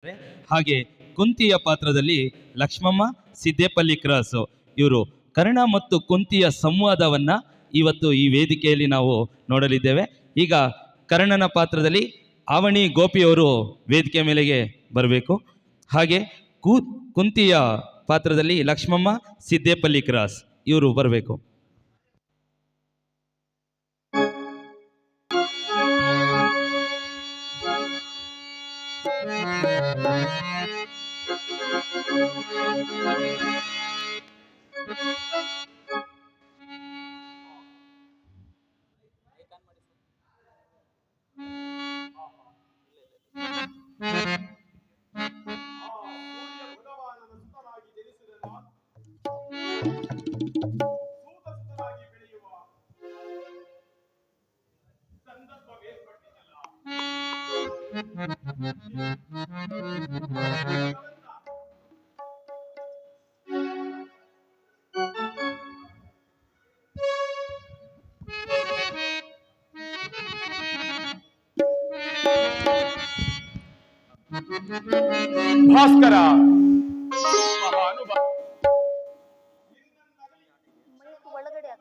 ಹಾಗೆ ಕುಂತಿಯ ಪಾತ್ರದಲ್ಲಿ ಲಕ್ಷ್ಮಮ್ಮ ಸಿದ್ದೇಪಲ್ಲಿ ಕ್ರಾಸ್ ಇವರು ಕರ್ಣ ಮತ್ತು ಕುಂತಿಯ ಸಂವಾದವನ್ನ ಇವತ್ತು ಈ ವೇದಿಕೆಯಲ್ಲಿ ನಾವು ನೋಡಲಿದ್ದೇವೆ. ಈಗ ಕರ್ಣನ ಪಾತ್ರದಲ್ಲಿ ಆವಣಿ ಗೋಪಿಯವರು ವೇದಿಕೆ ಮೇಲೆಗೆ ಬರಬೇಕು. ಹಾಗೆ ಕುಂತಿಯ ಪಾತ್ರದಲ್ಲಿ ಲಕ್ಷ್ಮಮ್ಮ ಸಿದ್ದೇಪಲ್ಲಿ ಕ್ರಾಸ್ ಇವರು ಬರಬೇಕು. ಭಾಸ್ಕರ ಒಳಗಡೆ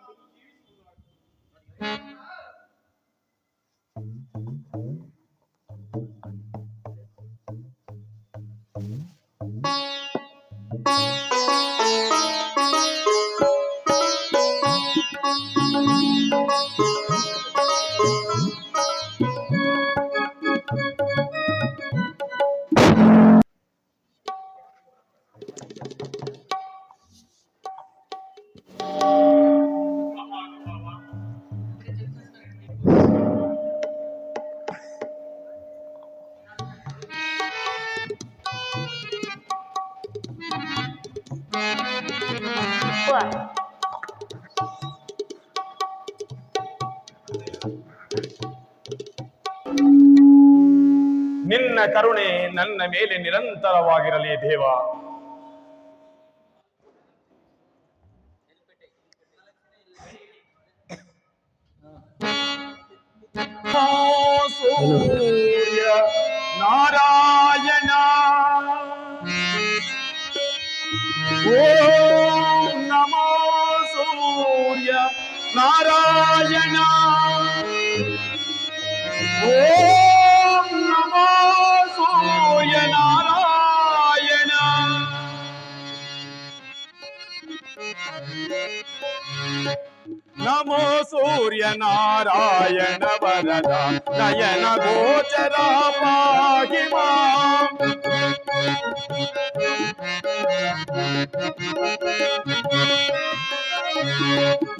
ನಿನ್ನ ಕರುಣೆ ನನ್ನ ಮೇಲೆ ನಿರಂತರವಾಗಿರಲಿ ದೇವ. ಸೂರ್ಯ ನಾರಾಯಣ ಓಂ ನಮೋ ಸೂರ್ಯ ನಾರಾಯಣ ಓಂ ನಮೋ ಸೂರ್ಯ ನಾರಾಯಣ. ನಮೋ ಸೂರ್ಯ ನಾರಾಯಣ ವರದ ನಯನ ಗೋಚರ ಪಾಹಿ ಮಾಂ.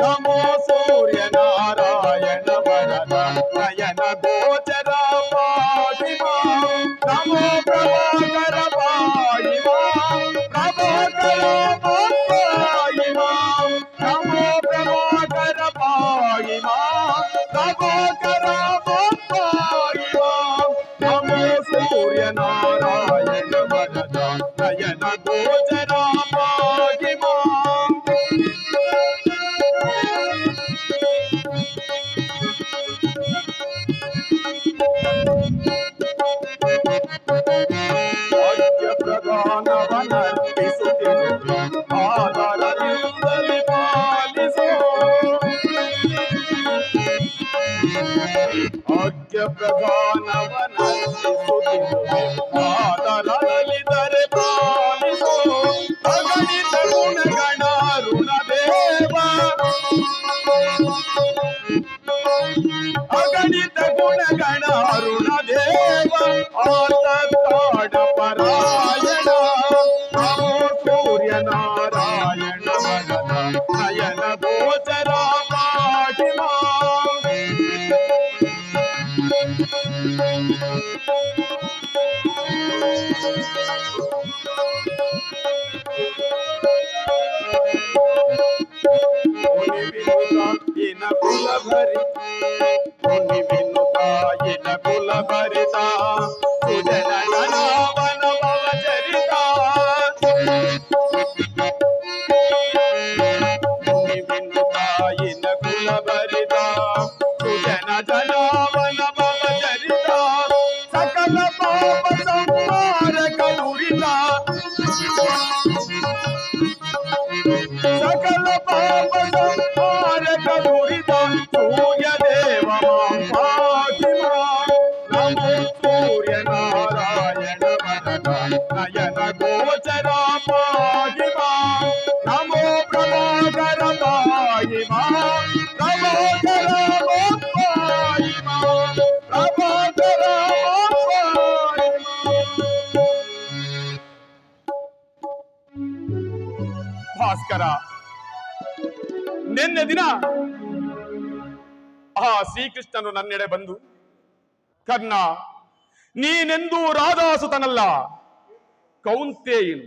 ನಮೋ ಸೂರ್ಯ ನಾರಾಯಣ ವರದ ನಯನ ಗೋಚರ ಪಾಹಿ ಮಾಂ. ನಮೋ ಪ್ರಭಾಕರ ಪಾಹಿ ಮಾಂ. ಪ್ರಭಾಕರ ಪಾಹಿ ಮಾಂ. ನಮೋ ಪ್ರಭಾಕರ ಪಾಹಿ ಮಾಂ. ಪ್ರಭಾಕರ ಪಾಹಿ ಮಾಂ. ನಮೋ ಸೂರ್ಯ ನಾರಾಯಣ ವರದ ನಯನ ಗೋಚರ ಪಾಹಿ ಮಾಂ. ಭಾಗ್ಯ ಪ್ರಧಾನವನರ್ಪಿಸುತ್ತಿರುವೆ ಆದರದಿಂದಲೇ ಪಾಲಿಸೋ. ಭಾಗ್ಯ ಪ್ರಧಾನವನರ್ಪಿಸುತ್ತಿರುವೆ ಆದರಲಿದರೆ ಪಾಲಿಸೋ. ಅಗಣಿತ ಗುಣಗಣ ಋಣದೇವ ಅಗಣಿತ ಗುಣಗಣ ಋಣದೇವ ಆತತ್ತಾಡ ಪರಾಯಣ. ನಮೋ ಸೂರ್ಯ ನಾರಾಯಣ ವರದ ನಯನ ಗೋಚರ ಪಾಹಿ ಮಾಂ. ಮುನಿ ವಿನುತ ಇನ ಕುಲ ಭರಿತ ಮುನಿ ವಿನುತ ಇನ ಕುಲ ಭರಿತ ಸುಜನ ಜನಾವನ ಭವ ಚರಿತ. ಮುನಿ ವಿನುತ ಇನ ಕುಲ ಭರಿತ ಸುಜನ ಜನಾವನ ಭವ ಚರಿತ. ಸಕಲ ಪಾಪ ಸಂಹಾರ ನಯನ ಗೋಚರ ಪಾಹಿ ಮಾಂ ನಮೋ ಪ್ರಭಾಕರ ಪಾಹಿ ಮಾಂ ಪ್ರಭಾಕರ ಮಾಂ ಪಾಹಿ ಮಾಂ ಪ್ರಭಾಕರ ಮಾಂ ಪಾಹಿ ಮಾಂ. ಭಾಸ್ಕರ, ನಿನ್ನೆ ದಿನ ಆ ಶ್ರೀಕೃಷ್ಣನು ನನ್ನೆಡೆ ಬಂದು, ಕರ್ಣ, ನೀನೆಂದೂ ರಾಧಾಸುತನಲ್ಲ, ಕೌಂತೇಯನು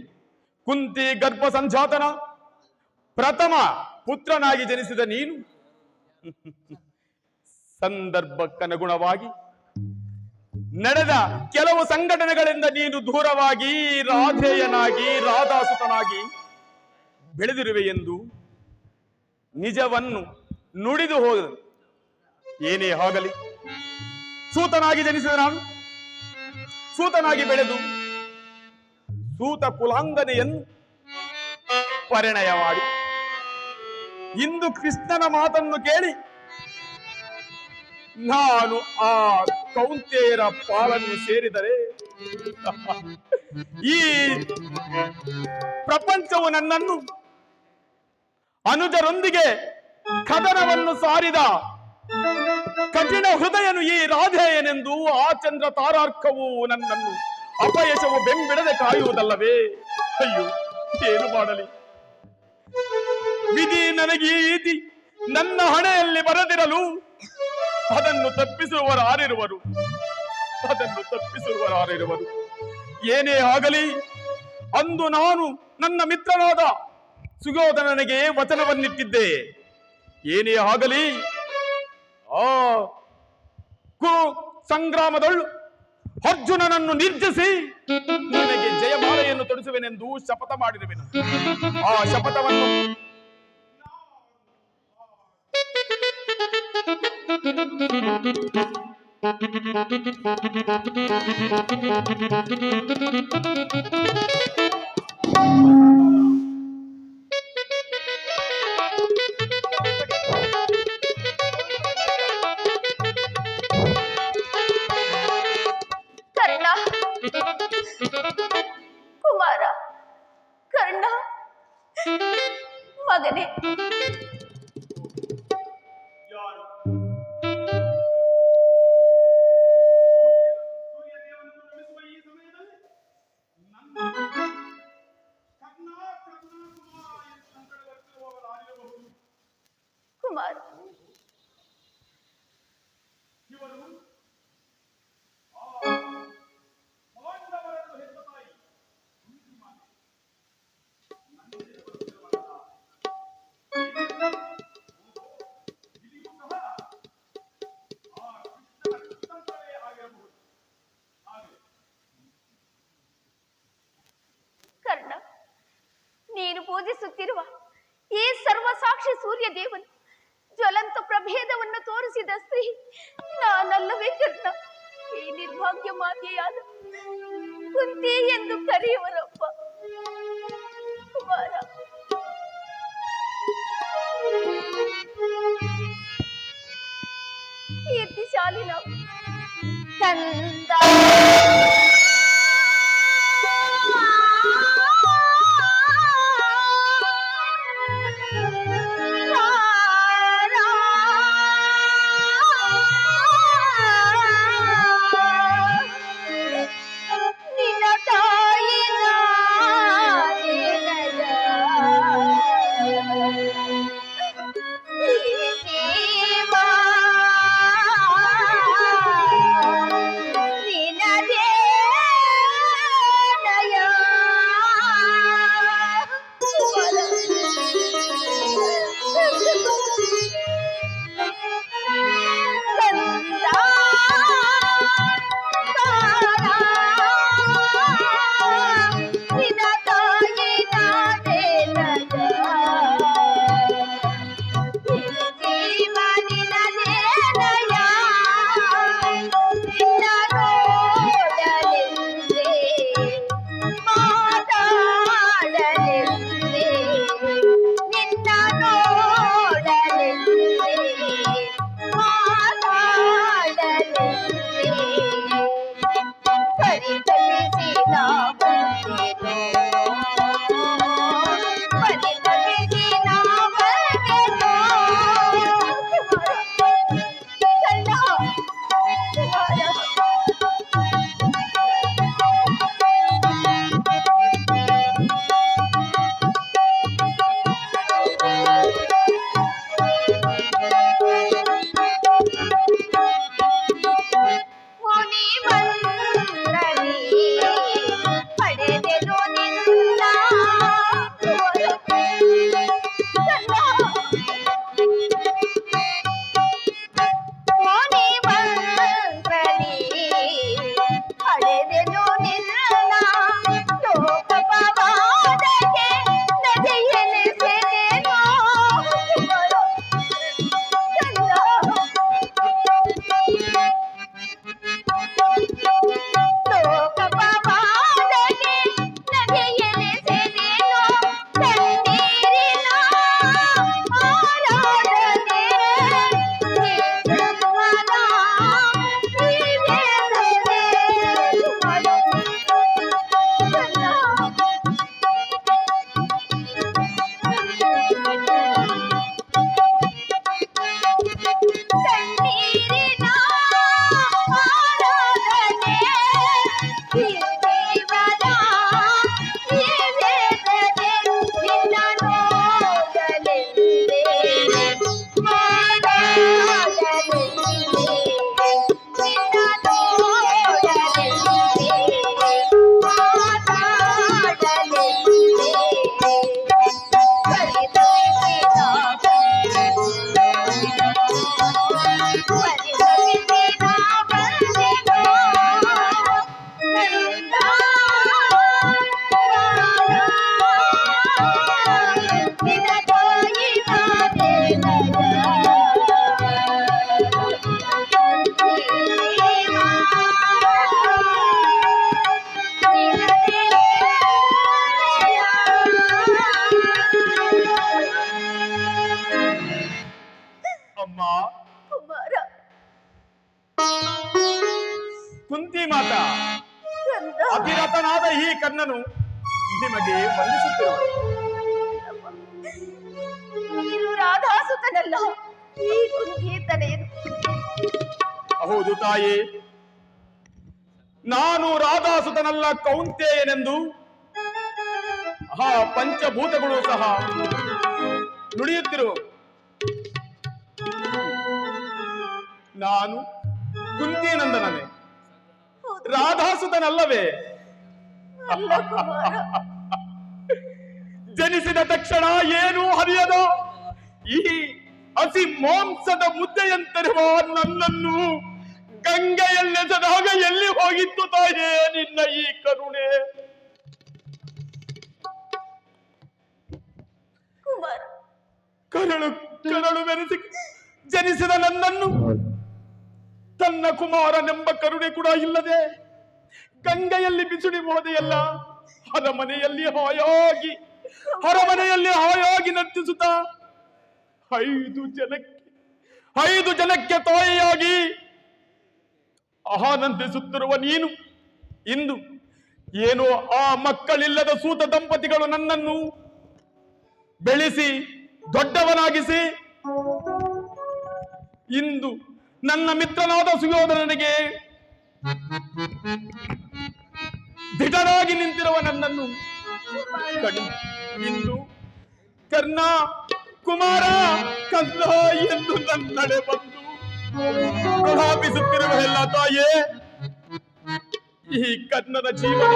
ಕುಂತಿ ಗರ್ಭ ಸಂಜಾತನ ಪ್ರಥಮ ಪುತ್ರನಾಗಿ ಜನಿಸಿದ ನೀನು ಸಂದರ್ಭಕ್ಕನುಗುಣವಾಗಿ ನಡೆದ ಕೆಲವು ಸಂಘಟನೆಗಳಿಂದ ನೀನು ದೂರವಾಗಿ ರಾಧೇಯನಾಗಿ ರಾಧಾಸುತನಾಗಿ ಬೆಳೆದಿರುವೆ ಎಂದು ನಿಜವನ್ನು ನುಡಿದು ಹೋದನು. ಏನೇ ಆಗಲಿ, ಸೂತನಾಗಿ ಜನಿಸಿದ ನಾನು ಸೂತನಾಗಿ ಬೆಳೆದು ಸೂತ ಕುಲಾಂಗನೆಯನ್ನು ಪರಿಣಯ ಮಾಡಿ ಇಂದು ಕೃಷ್ಣನ ಮಾತನ್ನು ಕೇಳಿ ನಾನು ಆ ಕೌಂತೆಯರ ಪಾಲನ್ನು ಸೇರಿದರೆ ಈ ಪ್ರಪಂಚವು ನನ್ನನ್ನು ಅನುಜರೊಂದಿಗೆ ಕದನವನ್ನು ಸಾರಿದ ಕಠಿಣ ಹೃದಯನು ಈ ರಾಧೇಯನೆಂದು ಆ ಚಂದ್ರ ತಾರಾರ್ಕವು ನನ್ನನ್ನು ಅಪಯಶವು ಬೆಂಬಿಡದೆ ಕಾಯುವುದಲ್ಲವೇ? ಅಯ್ಯೋ, ಏನು ಮಾಡಲಿ? ವಿಧಿ ನನಗೆ ಈ ರೀತಿ ನನ್ನ ಹಣೆಯಲ್ಲಿ ಬರದಿರಲು ಅದನ್ನು ತಪ್ಪಿಸುವವರಾರಿರುವರು. ಏನೇ ಆಗಲಿ, ಅಂದು ನಾನು ನನ್ನ ಮಿತ್ರನಾದ ಸುಯೋಧನನಿಗೆ ವಚನವನ್ನಿಟ್ಟಿದ್ದೆ. ಏನೇ ಆಗಲಿ, ಆ ಕುರು ಸಂಗ್ರಾಮದಳು ಅರ್ಜುನನನ್ನು ನಿರ್ಜಿಸಿ ನಿನಗೆ ಜಯಮಾಲೆಯನ್ನು ತೊಡಿಸುವೆನೆಂದು ಶಪಥ ಮಾಡಿರುವೆನು. ಆ ಶಪಥವನ್ನು ಕರ್ಣ, ಕುಮಾರ, ಕರ್ಣ, ಮಗನೇ, ಕುಮಾರ, ಕರ್ಣ, ನೀನು ಪೂಜಿಸುತ್ತಿರುವ ಈ ಸರ್ವಸಾಕ್ಷಿ ಸೂರ್ಯ ದೇವನು ಜ್ವಲಂತ ಪ್ರಭೇದವನ್ನು ತೋರಿಸಿದ ಸ್ತ್ರೀ ನಾನಲ್ಲವೇ ಕರ್ಣ? ಈ ನಿರ್ಭಾಗ್ಯ ಮಾತೆಯಾದ ಕುಂತಿ ಎಂದು ಕರೆಯುವರಪ್ಪ. ಕುಮಾರ, ಕೀರ್ತಿಶಾಲಿನ ಕಂದ, ನಿನ್ನ ತಾಯಿನ ಜೀವ ನಿನದೇ ಕರ್ಣನು ನಿಮಗೆ ವಂದಿಸುತ್ತಿರುವ. ನೀನು ರಾಧಾಸುತನಲ್ಲ, ಈ ಕುಂತಿ ತಡೆಯನು. ಹೌದು ತಾಯಿ, ನಾನು ರಾಧಾಸುತನಲ್ಲ ಕೌಂತೆಯನೆಂದು ಆ ಪಂಚಭೂತಗಳು ಸಹ ನುಡಿಯುತ್ತಿರುವ. ನಾನು ಕುಂತಿನಂದನನೇ, ರಾಧಾಸುತನಲ್ಲವೇ? ಅಲ್ಲ ಕುಮಾರ, ಜನಿಸಿದ ತಕ್ಷಣ ಏನೂ ಹರಿಯದ ಈ ಹಸಿ ಮಾಂಸದ ಮುದ್ದೆಯಂತಿರುವ ನನ್ನನ್ನು ಗಂಗೆಯಲ್ಲೆಸೆದಾಗ ಎಲ್ಲಿ ಹೋಗಿತ್ತು ತಾಯೇ ನಿನ್ನ ಈ ಕರುಣೆ? ಕುಮಾರ, ಕರಳು ಕರಳು ಬೆರೆಸಿ ಜನಿಸಿದ ನನ್ನನ್ನು ತನ್ನ ಕುಮಾರನೆಂಬ ಕರುಣೆ ಕೂಡ ಇಲ್ಲದೆ ಗಂಗೆಯಲ್ಲಿ ಬಿಸುಡಿ ಹೋದೆಯಲ್ಲ. ಅರಮನೆಯಲ್ಲಿ ಹಾಯಾಗಿ ನರ್ತಿಸುತ್ತಾ ಐದು ಜನಕ್ಕೆ ತಾಯಿಯಾಗಿ ಆನಂದಿಸುತ್ತಿರುವ ನೀನು ಇಂದು ಏನೋ ಆ ಮಕ್ಕಳಿಲ್ಲದ ಸೂತ ದಂಪತಿಗಳು ನನ್ನನ್ನು ಬೆಳೆಸಿ ದೊಡ್ಡವನಾಗಿಸಿ ಇಂದು ನನ್ನ ಮಿತ್ರನಾದ ಸುಯೋಧನನಿಗೆ ದಿಟನಾಗಿ ನಿಂತಿರುವ ನನ್ನನ್ನು ಇಂದು ಕರ್ಣ ಕುಮಾರ ಕಂದ ಎಂದು ನನ್ನಡೆ ಬಂದು ಪ್ರಲಾಪಿಸುತ್ತಿರುವ ಎಲ್ಲ ತಾಯೇ, ಈ ಕರ್ಣನ ಜೀವನ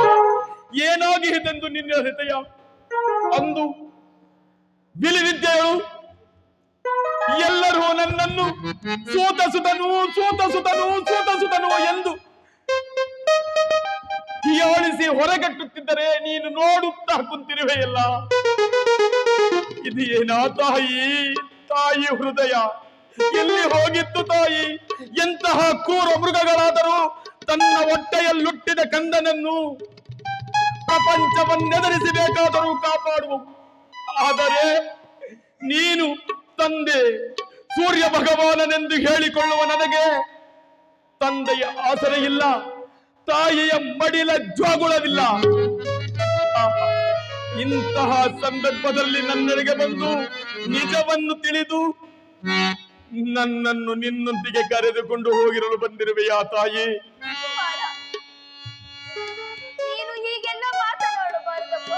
ಏನಾಗಿದೆಂದು ನಿನ್ನ ಹೃದಯ ಅಂದು ವಿಲಿವಿದ್ಯೆಯಳು ಎಲ್ಲರೂ ನನ್ನನ್ನು ಸೂತ ಸುತನು ಎಂದು ಹೀಯಾಳಿಸಿ ಹೊರಗಟ್ಟುತ್ತಿದ್ದರೆ ನೀನು ನೋಡುತ್ತಾ ಕುಂತಿರುವೆಯಲ್ಲ. ಇದು ಏನಾ ತಾಯಿ ಹೃದಯ ಎಲ್ಲಿ ಹೋಗಿತ್ತು ತಾಯಿ? ಎಂತಹ ಕ್ರೂರ ಮೃಗಗಳಾದರೂ ತನ್ನ ಹೊಟ್ಟೆಯಲ್ಲುಟ್ಟಿದ ಕಂದನನ್ನು ಪ್ರಪಂಚವನ್ನೆದರಿಸಬೇಕಾದರೂ ಕಾಪಾಡುವ. ಆದರೆ ನೀನು ತಂದೆ ಸೂರ್ಯ ಭಗವಾನನೆಂದು ಹೇಳಿಕೊಳ್ಳುವ ನನಗೆ ತಂದೆಯ ಆಸರೆ ಇಲ್ಲ, ತಾಯಿಯ ಮಡಿಲ ಜ್ವಾಗುಳವಿಲ್ಲ. ಇಂತಹ ಸಂದರ್ಭದಲ್ಲಿ ನನ್ನೆಡೆಗೆ ಬಂದು ನಿಜವನ್ನು ತಿಳಿದು ನನ್ನನ್ನು ನಿನ್ನೊಂದಿಗೆ ಕರೆದುಕೊಂಡು ಹೋಗಿರಲು ಬಂದಿರುವೆಯಾ ತಾಯಿ? ಕುಮಾರ, ನೀನು ಹೀಗೆಲ್ಲ ಮಾತನಾಡಬಾರದಪ್ಪ.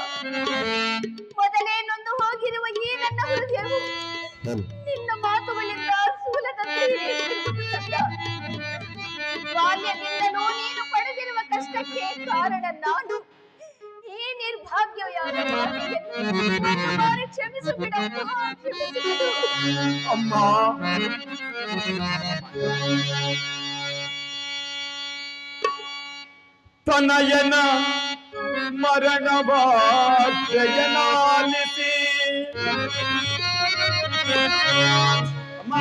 ಮೊದಲೇ ನೊಂದು ಹೋಗಿರುವ ಈ ನನ್ನ ಹೃದಯವು ನಿನ್ನ ಮಾತುಗಳಿಂದ ಸೂಲದಂತೆ ಹಿಡಿಯುತ್ತಿರುವುದು ಕಂದ. ಬಾಲ್ಯದಿಂದಲೂ ನೀನು ಪಡೆದಿರುವ ಕಷ್ಟಕ್ಕೆ ಕಾರಣ ನಾನು. ಈ ನಿರ್ಭಾಗ್ಯವಾದ ಮಾತಿಗೆ ಕ್ಷಮಿಸು ಬಿಡಪ್ಪ, ಕ್ಷಮಿಸು ಬಿಡು. ಅಮ್ಮ, ತನಯನ ಮರಣ ವಾರ್ತೆಯನಾಲಿಸಿ ಅಮ್ಮ,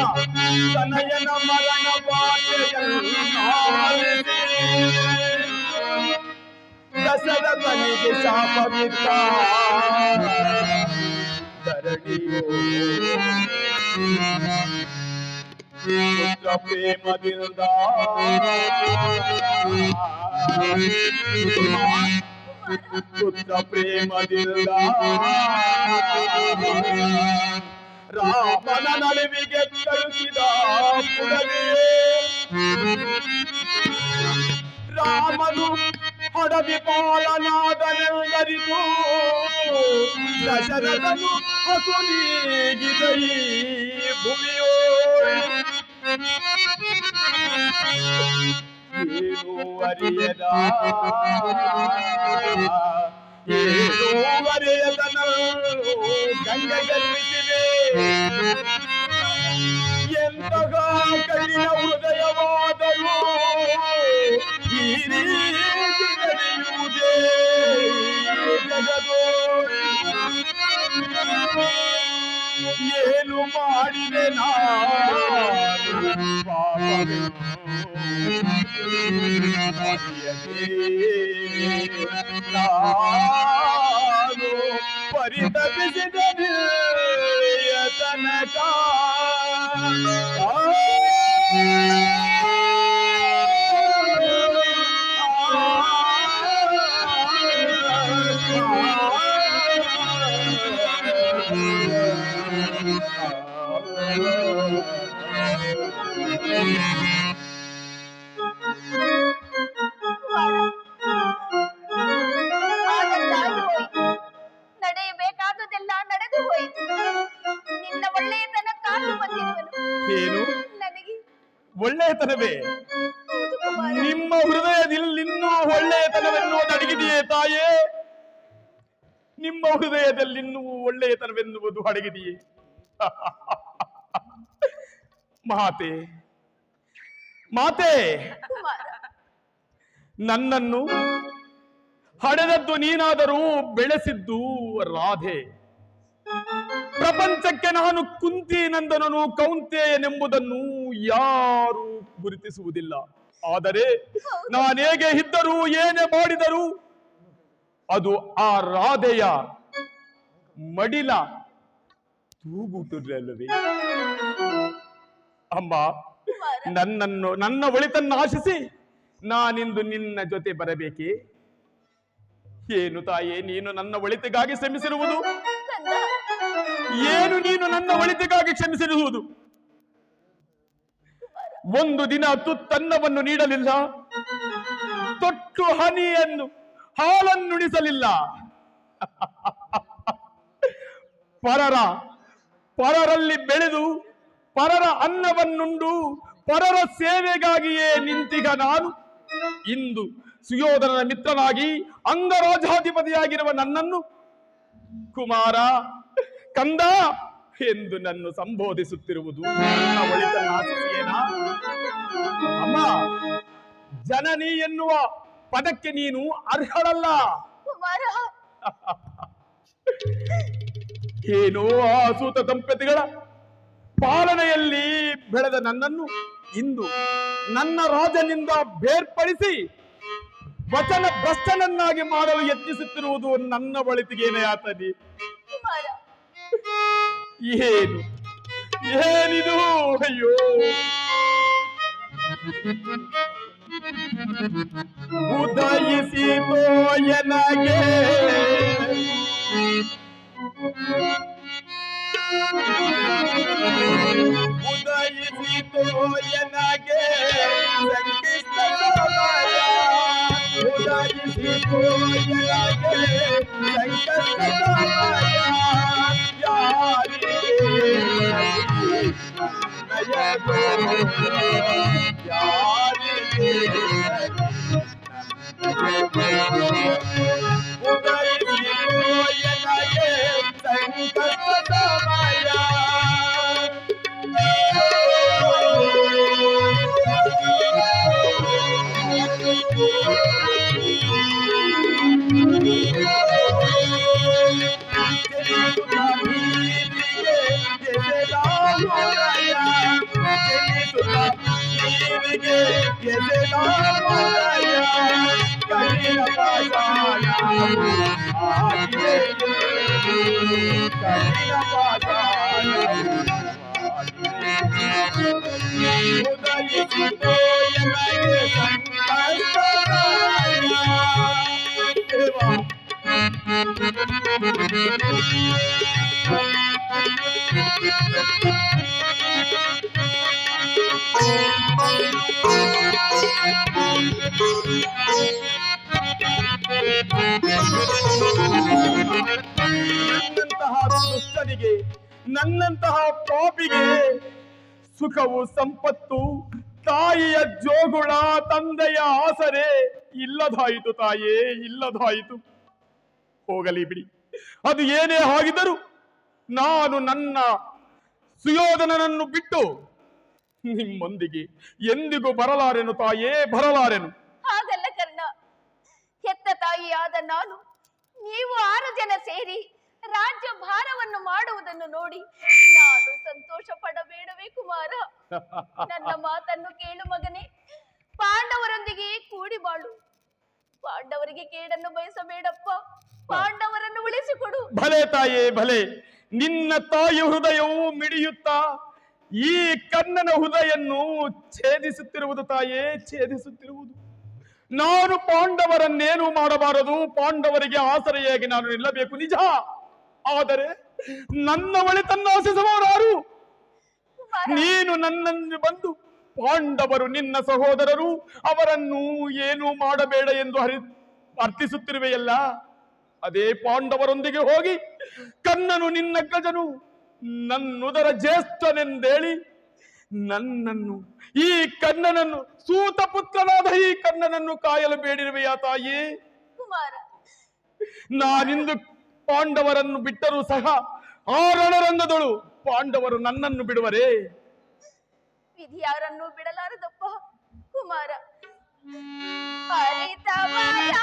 ತನಯನ ಮರಣ ವಾರ್ತೆಯನಾಲಿಸಿ ದಶರಥನಿಗೆ ಶಾಪವಿತ್ತ ಧರಣಿಯೋ ಪುತ್ರ ಪ್ರೇಮದಿಂದ ರಾಮನ ನಡುವಿಗೆ ಕಳುಹಿದ ಪುಡವಿಯೇ ರಾಮನು ಹಡವಿ ಪಾಲನಾದನೆಲ್ಲರಿಗೂ ದಶರಥನು ಹಸು ನೀಗಿದ ಈ ಭೂಮಿಯೋ ಏನು ಅರಿಯದನಲ್ಲೂ ಗಂಗೆಗಲ್ಲಿಸಿವೆ. ಎಂತಹ ಕಠಿಣ ಹೃದಯವಾದರೂ ಈ ರೀತಿ ನಡೆಯುವುದೇ ಜಗದೋ? ಏನು ಮಾಡಿದೆ ನಾನು ನಾನು ಪರಿತಪಿಸಿದ ತನಕ ಆದದ್ದಾಗಿ ಹೋಯಿತು. ನಡೆಯಬೇಕಾದುದೆಲ್ಲ ನಡೆದು ಹೋಯಿತು. ನಿನ್ನ ಒಳ್ಳೆಯತನಕ್ಕಾಗಿ ಬಂದಿರುವನು. ಏನು ನನಗೆ ಒಳ್ಳೆಯತನವೇ? ಹೌದು ಕುಮಾರ. ನಿಮ್ಮ ಹೃದಯದಲ್ಲಿ ಇನ್ನೂ ಒಳ್ಳೆಯತನವೆನ್ನುವುದು ಅಡಗಿದೆಯೇ ತಾಯೇ? ನಿಮ್ಮ ಹೃದಯದಲ್ಲಿ ಇನ್ನೂ ಒಳ್ಳೆಯತನವೆನ್ನುವುದು ಅಡಗಿದೆಯೇ? ಮಾತೆ ಮಾತೆ, ಕುಮಾರ, ನನ್ನನ್ನು ಹಡೆದದ್ದು ನೀನಾದರೂ ಬೆಳೆಸಿದ್ದು ರಾಧೆ. ಪ್ರಪಂಚಕ್ಕೆ ನಾನು ಕುಂತಿ ನಂದನನು ಕೌಂತೆಯನೆಂಬುದನ್ನು ಯಾರು ಗುರುತಿಸುವುದಿಲ್ಲ. ಆದರೆ ನಾನೇಗೆ ಇದ್ದರೂ ಏನೇ ಮಾಡಿದರೂ ಅದು ಆ ರಾಧೆಯ ಮಡಿಲ ತೂಗುತ್ತಿರಲಿಲ್ಲವೇ? ಅಮ್ಮ, ಕುಮಾರ. ನನ್ನ ಒಳಿತನ್ನು ಆಶಿಸಿ ನಾನಿಂದು ನಿನ್ನ ಜೊತೆ ಬರಬೇಕೇ? ಏನು ತಾಯೇ ನೀನು ನನ್ನ ಒಳಿತಿಗಾಗಿ ಶ್ರಮಿಸಿರುವುದು? ಕಂದ, ಏನು ನೀನು ನನ್ನ ಒಳಿತಿಗಾಗಿ ಕ್ಷಮಿಸಿರುವುದು? ಒಂದು ದಿನ ತುತ್ತನ್ನವನ್ನು ನೀಡಲಿಲ್ಲ, ತೊಟ್ಟು ಹನಿಯನ್ನು ಹಾಲನ್ನುಣಿಸಲಿಲ್ಲ. ಪರರಲ್ಲಿ ಬೆಳೆದು ಪರರ ಅನ್ನವನ್ನುಂಡು ಪರರ ಸೇವೆಗಾಗಿಯೇ ನಿಂತಿಗ ನಾನು ಇಂದು ಸುಯೋಧನನ ಮಿತ್ರನಾಗಿ ಅಂಗರಾಜಾಧಿಪತಿಯಾಗಿರುವ ನನ್ನನ್ನು ಕುಮಾರ, ಕಂದ ಎಂದು ನನ್ನ ಸಂಬೋಧಿಸುತ್ತಿರುವುದು ನನ್ನ ಒಳಿತನ್ನು ಆಶಿಸಿಯೇನಾ? ಅಮ್ಮ, ಜನನಿ ಎನ್ನುವ ಪದಕ್ಕೆ ನೀನು ಅರ್ಹಳಲ್ಲ. ಕುಮಾರ, ಏನೋ ಆ ಸೂತ ದಂಪತಿಗಳ ಪಾಲನೆಯಲ್ಲಿ ಬೆಳೆದ ನನ್ನನ್ನು ಇಂದು ನನ್ನ ರಾಜನಿಂದ ಬೇರ್ಪಡಿಸಿ ವಚನ ಭ್ರಷ್ಟನನ್ನಾಗಿ ಮಾಡಲು ಯತ್ನಿಸುತ್ತಿರುವುದು ನನ್ನ ಒಳಿತಿಗೇನೆ ಆತನಿ? ಕುಮಾರ, ಏನು ಏನಿದು? ಅಯ್ಯೋ, ಉದಯಿಸಿತೋ ಎನಗೆ ಉದಯಿಸಿತೋ ಎನಗೆ ಸಂಕಷ್ಟ ಸಮಯ, ಉದಯಿಸಿತೋ ಎನಗೆ ಸಂಕಷ್ಟ ಸಮಯ, ಯಾರಿಗೆ ನಯನೋ ಯಾರಿಗೆ ಉದಯಿಸಿತೋ ಎನಗೆ ಸಂಕಷ್ಟ ಸಮಯ. ನನ್ನಂತಹ ದುಷ್ಟನಿಗೆ, ನನ್ನಂತಹ ಪಾಪಿಗೆ ಸುಖವು ಸಂಪತ್ತು, ತಾಯಿಯ ಜೋಗುಳ, ತಂದೆಯ ಆಸರೆ ಇಲ್ಲದಾಯಿತು ತಾಯೇ, ಇಲ್ಲದಾಯಿತು. ಹೋಗಲಿ ಬಿಡಿ, ಅದು ಏನೇ ಆಗಿದ್ದರೂ ನಾನು ನನ್ನ ಸುಯೋಧನನನ್ನು ಬಿಟ್ಟು ನಿಮ್ಮೊಂದಿಗೆ ಎಂದಿಗೂ ಬರಲಾರೆನು ತಾಯೇ, ಬರಲಾರೆನು. ಹಾಗಲ್ಲ ಕರ್ಣ. ಹೆತ್ತ ತಾಯಿಯಾದ ನಾನು, ನೀವು 6 ಜನ ಸೇರಿ ರಾಜ್ಯ ಭಾರವನ್ನು ಮಾಡುವುದನ್ನು ನೋಡಿ ನಾನು ಸಂತೋಷ ಪಡಬೇಡವೇ ಕುಮಾರ? ನನ್ನ ಮಾತನ್ನು ಕೇಳು ಮಗನೇ. ಪಾಂಡವರೊಂದಿಗೆ ಕೂಡಿ ಬಾಳು. ಪಾಂಡವರಿಗೆ ಕೇಡನ್ನು ಬಯಸಬೇಡಪ್ಪ. ಪಾಂಡವರನ್ನು ಉಳಿಸಿಕೊಡು. ಭಲೆ ತಾಯೇ, ಭಲೆ. ನಿನ್ನ ತಾಯಿ ಹೃದಯವು ಮಿಡಿಯುತ್ತಾ ಈ ಕನ್ನನ ಹೃದಯನ್ನು ಛೇದಿಸುತ್ತಿರುವುದು ತಾಯೇ, ಛೇದಿಸುತ್ತಿರುವುದು. ನಾನು ಪಾಂಡವರನ್ನೇನು ಮಾಡಬಾರದು, ಪಾಂಡವರಿಗೆ ಆಸರೆಯಾಗಿ ನಾನು ನಿಲ್ಲಬೇಕು, ನಿಜ. ಆದರೆ ನನ್ನ ಒಳಿತನ್ನು ಆಶಿಸುವವರು ಯಾರು? ಕುಮಾರ, ನೀನು ನನ್ನನ್ನು ಬಂದು ಪಾಂಡವರು ನಿನ್ನ ಸಹೋದರರು, ಅವರನ್ನು ಏನು ಮಾಡಬೇಡ ಎಂದು ಅರ್ಥಿಸುತ್ತಿರುವೆಯಲ್ಲ. ಅದೇ ಪಾಂಡವರೊಂದಿಗೆ ಹೋಗಿ ಕರ್ಣನು ನಿನ್ನ ಗಜನು ನನ್ನುದರ ಜ್ಯೇಷ್ಠನೆಂದೇಳಿ ನನ್ನನ್ನು, ಈ ಕರ್ಣನನ್ನು, ಸೂತ ಪುತ್ರನಾದ ಈ ಕರ್ಣನನ್ನು ಕಾಯಲು ಬೇಡಿರುವೆಯಾ ತಾಯಿ? ಕುಮಾರ, ನಾನಿಂದು ಪಾಂಡವರನ್ನು ಬಿಟ್ಟರೂ ಸಹ ಆ ರಣರಂಗದಳು ಪಾಂಡವರು ನನ್ನನ್ನು ಬಿಡುವರೇ? ವಿಧಿ ಯಾರನ್ನೂ ಬಿಡಲಾರದಪ್ಪ. ಕುಮಾರ, ಹರಿತವರ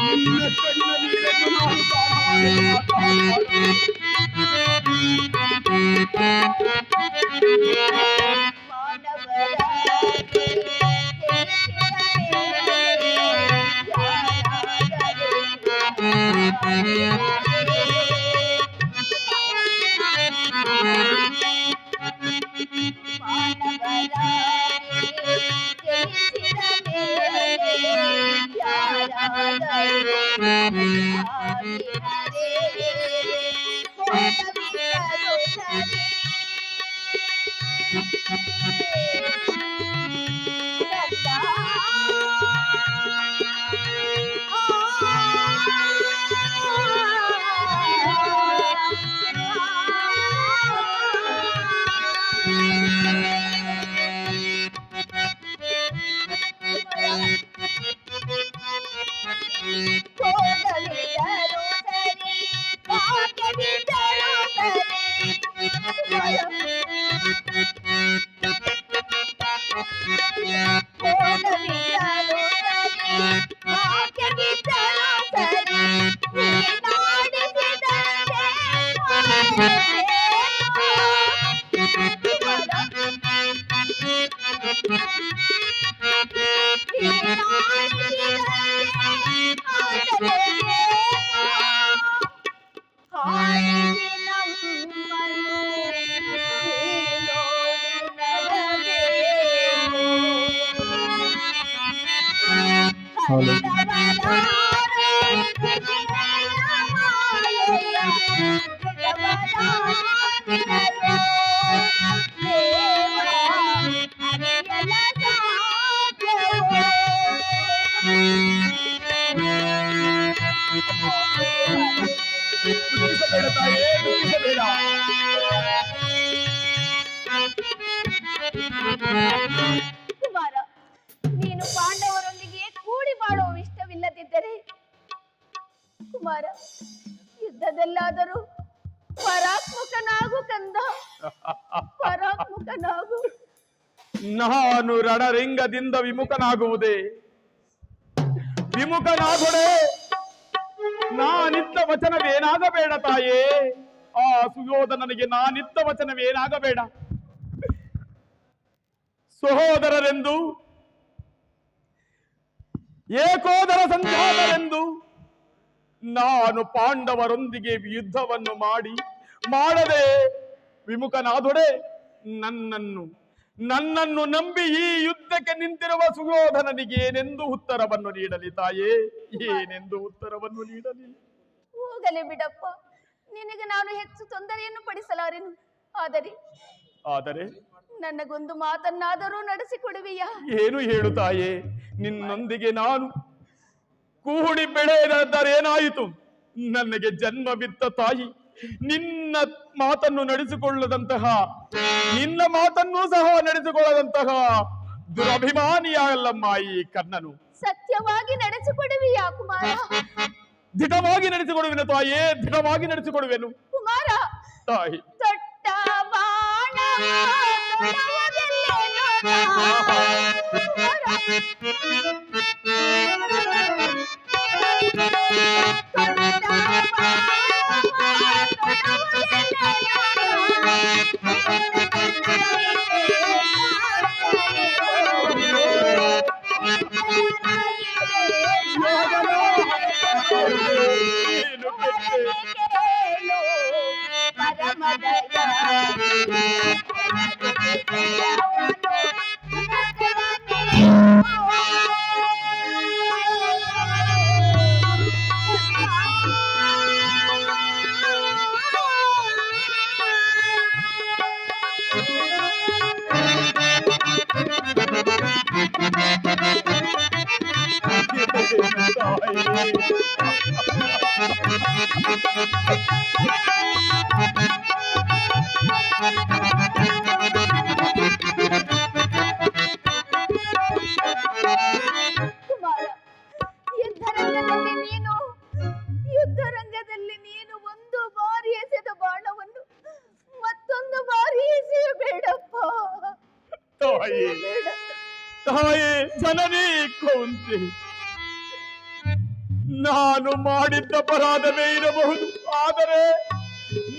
ನಿನ್ನ ಕಣ್ಣ ನೀರನ್ನು ನಾನು ಕಾಣುತ್ತೇನೆ. ದುಃಖಿಸಬೇಡ ತಾಯೇ, ದುಃಖಿಸಬೇಡ. ಕುಮಾರ, ನೀನು ಪಾಂಡವರೊಂದಿಗೆ ಕೂಡಿ ಮಾಡುವ ಇಷ್ಟವಿಲ್ಲದಿದ್ದರೆ ಕುಮಾರ, ಯುದ್ಧದಲ್ಲಾದರೂ ಪರಾತ್ಮಕನಾಗು ಕಂದ, ಪರಾತ್ಮಕನಾಗು. ನಾನು ರಣರಿಂಗದಿಂದ ವಿಮುಖನಾಗುವುದೇ? ವಿಮುಖನಾಗೊಡೆ ನಾನಿತ್ತ ವಚನವೇನಾಗಬೇಡ ತಾಯೇ. ಆ ಸುಯೋಧನನಿಗೆ ನಾನಿತ್ತ ವಚನವೇನಾಗಬೇಡ. ಸಹೋದರರೆಂದು, ಏಕೋದರ ಸಂಜಾತರೆಂದು ನಾನು ಪಾಂಡವರೊಂದಿಗೆ ಯುದ್ಧವನ್ನು ಮಾಡದೆ ವಿಮುಖನಾದೊಡೆ ನನ್ನನ್ನು ನಂಬಿ ಈ ಯುದ್ಧಕ್ಕೆ ನಿಂತಿರುವ ಸುಯೋಧನನಿಗೆ ಏನೆಂದು ಉತ್ತರವನ್ನು ನೀಡಲಿ ತಾಯೇ? ಏನೆಂದು ಉತ್ತರವನ್ನು ನೀಡಲಿ? ಹೋಗಲಿ ಬಿಡಪ್ಪ, ನಿನಗೆ ನಾನು ಹೆಚ್ಚು ತೊಂದರೆಯನ್ನು ಪಡಿಸಲಾರೆನು. ಆದರೆ ನನಗೊಂದು ಮಾತನ್ನಾದರೂ ನಡೆಸಿಕೊಡುವೆಯಾ? ಏನು ಹೇಳು ತಾಯೇ? ನಿನ್ನೊಂದಿಗೆ ನಾನು ಕೂಡಿ ಬೆಳೆದರೇನಾಯಿತು? ನನಗೆ ಜನ್ಮ ಬಿತ್ತ ತಾಯಿ ನಿನ್ನ ಮಾತನ್ನು ನಡೆಸಿಕೊಳ್ಳದಂತಹ, ನಿನ್ನ ಮಾತನ್ನೂ ಸಹ ನಡೆಸಿಕೊಳ್ಳದಂತಹ ದುರಭಿಮಾನಿಯಲ್ಲಮ್ಮ ಈ ಕರ್ಣನು. ಸತ್ಯವಾಗಿ ನಡೆಸಿಕೊಡುವೆಯಾ ಕುಮಾರ? ದಿಟವಾಗಿ ನಡೆಸಿಕೊಡುವೆನು ತಾಯೇ, ದಿಟವಾಗಿ ನಡೆಸಿಕೊಡುವೆನು ಕುಮಾರ, ತಾಯಿ. ದೊಡ್ಡ ಬಾಣ ತೊಡವುದಿಲ್ಲೇನೋ ಏನು ಕೆಟ್ಟೆ? ಕುಮಾರ, ಯುದ್ಧರಂಗದಲ್ಲಿ ನೀನು ಯುದ್ಧರಂಗದಲ್ಲಿ ನೀನು ಒಂದು ಬಾರಿ ಎಸೆದ ಬಾಣವನ್ನು ಮತ್ತೊಂದು ಬಾರಿ ಎಸೆಯಬೇಡಪ್ಪ. ತಾಯಿ, ಬೇಡ. ತಾಯಿ, ಜನನಿ ಕೌಂತಿ, ನಾನು ಮಾಡಿದ್ದ ಅಪರಾಧವೇ ಇರಬಹುದು, ಆದರೆ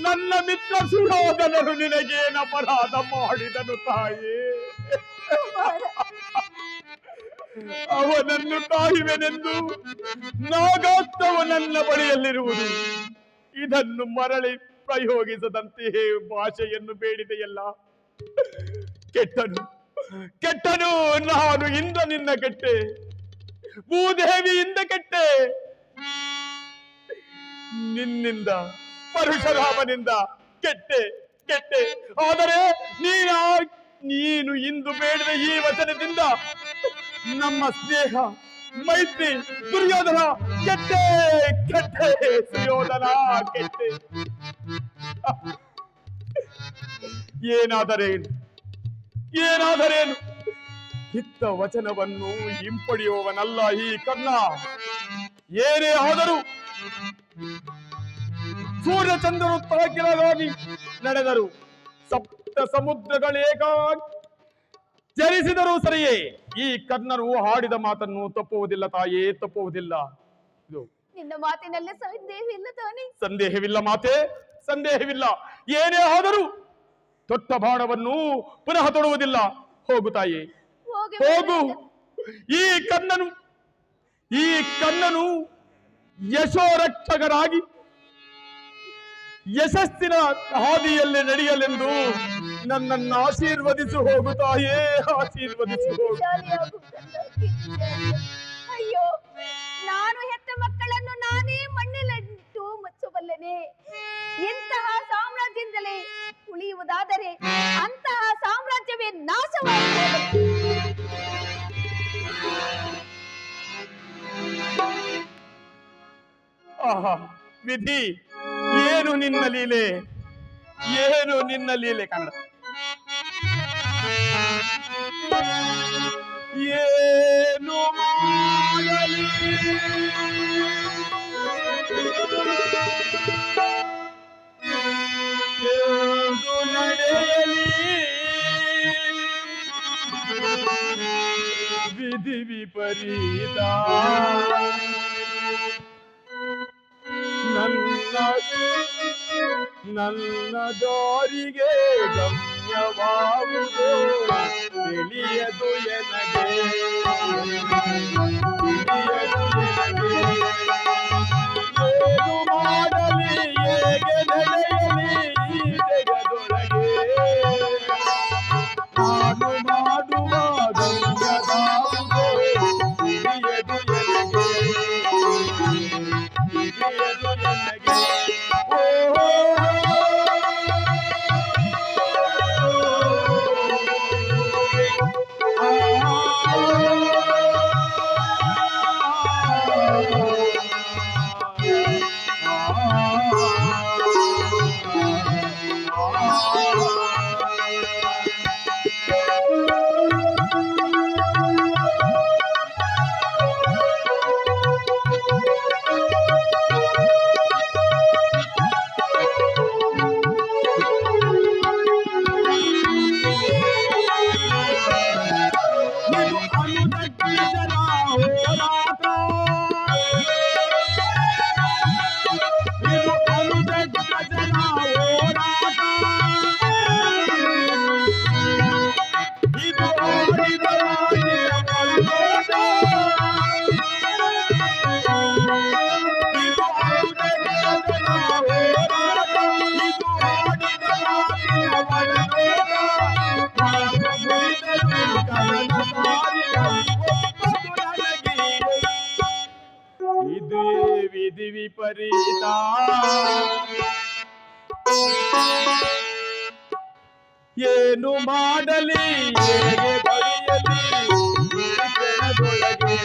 ನನ್ನ ಮಿತ್ರ ಸುಯೋಧನನು ನಿನಗೇನು ಅಪರಾಧ ಮಾಡಿದನು ತಾಯಿ? ಅವನನ್ನು ಕಾಯುವೆನೆಂದು ನಾಗಾಸ್ತವು ನನ್ನ ಬಳಿಯಲ್ಲಿರುವುದು. ಇದನ್ನು ಮರಳಿ ಪ್ರಯೋಗಿಸದಂತೆಯೇ ಭಾಷೆಯನ್ನು ಬೇಡಿದೆಯಲ್ಲ. ಕೆಟ್ಟನು ಕೆಟ್ಟನು, ನಾನು ಇಂದ್ರನಿಂದ ಕೆಟ್ಟೆ, ಭೂದೇವಿಯಿಂದ ಕೆಟ್ಟೆ, ನಿನ್ನಿಂದ ಪರಶುರಾಮನಿಂದ ಕೆಟ್ಟೆ ಕೆಟ್ಟೆ. ಆದರೆ ನೀನು ಇಂದು ಬೇಡಿದ ಈ ವಚನದಿಂದ ನಮ್ಮ ಸ್ನೇಹ, ಮೈತ್ರಿ, ದುರ್ಯೋಧನ ಕೆಟ್ಟೆ ಕೆಟ್ಟೆ, ಸುಯೋಧನ ಕೆಟ್ಟೆ. ಏನಾದರೇನು ಏನಾದರೇನು, ಇತ್ತ ವಚನವನ್ನು ಹಿಂಪಡೆಯುವವನಲ್ಲ ಈ ಕರ್ಣ. ಏನೇ ಆದರೂ ಸೂರ್ಯಚಂದ್ರರು ತಳಕಿಳಗಾಗಿ ನಡೆದರು, ಸಪ್ತ ಸಮುದ್ರಗಳೇಕಾಗಿ ಚಲಿಸಿದರೂ ಸರಿಯೇ ಈ ಕರ್ಣರು ಹಾಡಿದ ಮಾತನ್ನು ತಪ್ಪುವುದಿಲ್ಲ ತಾಯೇ, ತಪ್ಪುವುದಿಲ್ಲ. ಇದು ನಿನ್ನ ಮಾತಿನಲ್ಲಿ ಸಂದೇಹವಿಲ್ಲ ತಾನೇ? ಸಂದೇಹವಿಲ್ಲ ಮಾತೆ, ಸಂದೇಹವಿಲ್ಲ. ಏನೇ ಆದರೂ ತೊಟ್ಟ ಬಾಣವನ್ನು ಪುನಃ ತೊಡುವುದಿಲ್ಲ. ಹೋಗು ತಾಯಿ, ಹೋಗಿ ಹೋಗು. ಈ ಕನ್ನನು ಯಶೋರಕ್ಷಕರಾಗಿ ಯಶಸ್ಸಿನ ಹಾದಿಯಲ್ಲಿ ನಡೆಯಲೆಂದು ನನ್ನನ್ನು ಆಶೀರ್ವದಿಸು. ಹೋಗು ತಾಯೇ, ಆಶೀರ್ವದಿಸು. ಹೋಗು. ಅಯ್ಯೋ, ನಾನು ಹೆತ್ತ ಮಕ್ಕಳನ್ನು ನಾನೇ ಮಣ್ಣಿಲಿಟ್ಟು ಮುಚ್ಚಬಲ್ಲೆನೆ. ಇಂತಹ ಸಾಮ್ರಾಜ್ಯದಿಂದಲೇ ಉಳಿಯುವುದಾದರೆ ಅಂತಹ ಸಾಮ್ರಾಜ್ಯವೇ ನಾಶವಾಗುವುದು. ಆಹಾ, ವಿಧಿ, ಏನು ನಿನ್ನ ಲೀಲೆ, ಏನು ನಿನ್ನ ಲೀಲೆ ಕನ್ನಡ. ಏನು ಮಾಡಲಿ, ಎಂದು ನಡೆಯಲಿ, ವಿಧಿ ವಿಪರೀತ ನನ್ನ ದಾರಿಗೆ ಗಮ್ಯವಾಗುವುದು ತಿಳಿಯದು ಎನಗೆ, ಏನು ಮಾಡಲಿ, ಹೇಗೆ ನಡೆಯಲಿ ಈ ಜಗದೊಳಗೆ, ನಾನು ಮಾಡುವ ಗಮ್ಯವಾಗುವುದು ತಿಳಿಯದು ಎನಗೆ, ತಿಳಿಯದು ಎನಗೆ. ವಿಧಿ ವಿಪರೀತ. ಏನು ಮಾಡಲಿ ಹೇಗೆ ಬರೆಯಲಿ ಈ ಕ್ಷಣದೊಳಗೆ